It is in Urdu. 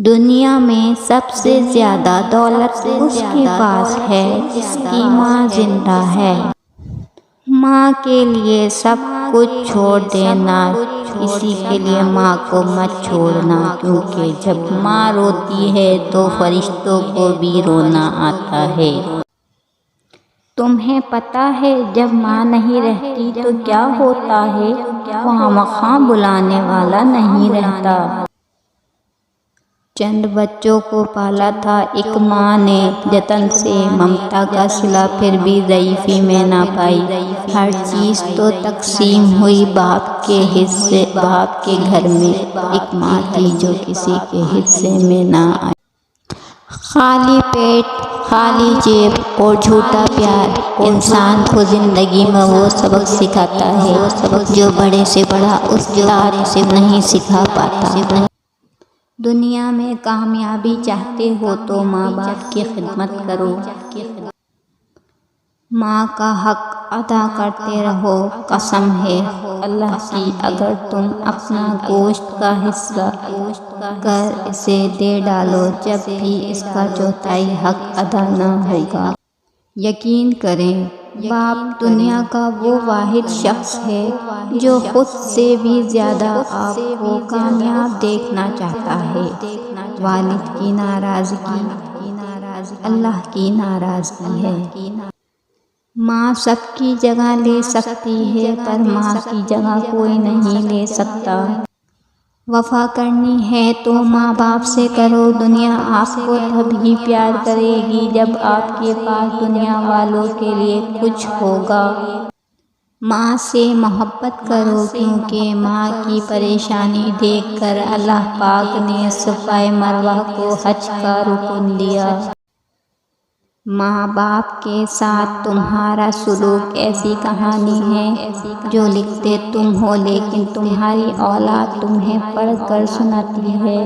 دنیا میں سب سے زیادہ دولت اس کے پاس ہے جس کی ماں زندہ ہے۔ ماں کے لیے سب کچھ چھوڑ دینا، کسی کے لیے ماں کو مت چھوڑنا، کیونکہ جب ماں روتی ہے تو فرشتوں کو بھی رونا آتا ہے۔ تمہیں پتہ ہے جب ماں نہیں رہتی تو کیا ہوتا ہے؟ خواہ مخواہ بلانے والا نہیں رہتا۔ چند بچوں کو پالا تھا ایک ماں نے جتن سے، ممتا کا صلہ پھر بھی ضعیفی میں نہ پائی۔ ہر چیز تو تقسیم ہوئی باپ کے حصے، باپ کے گھر میں ایک ماں تھی جو کسی کے حصے میں نہ آئی۔ خالی پیٹ، خالی جیب اور جھوٹا پیار انسان کو زندگی میں وہ سبق سکھاتا ہے جو بڑے سے بڑا استاد نہیں سکھا پاتا۔ دنیا میں کامیابی چاہتے ہو تو ماں باپ کی خدمت کرو، ماں کا حق ادا کرتے رہو۔ قسم ہے اللہ کی، اگر تم اپنا گوشت کا حصہ کر اسے دے ڈالو جب بھی اس کا چوتھائی حق ادا نہ ہوگا۔ یقین کریں، باپ دنیا کا وہ واحد شخص ہے جو خود سے بھی زیادہ آپ کو کامیاب دیکھنا چاہتا ہے۔ والد کی ناراضگی اللہ کی ناراضگی ہے۔ ماں سب کی جگہ لے سکتی ہے پر ماں کی جگہ کوئی نہیں لے سکتا۔ وفا کرنی ہے تو ماں باپ سے کرو، دنیا آپ کو تب ہی پیار کرے گی جب آپ کے پاس دنیا والوں کے لیے کچھ ہوگا۔ ماں سے محبت کرو، کیونکہ ماں کی پریشانی دیکھ کر اللہ پاک نے صفا مروہ کو حج کا رکن دیا۔ ماں باپ کے ساتھ تمہارا سلوک ایسی کہانی ہے جو لکھتے تم ہو لیکن تمہاری اولاد تمہیں پڑھ کر سناتی ہے۔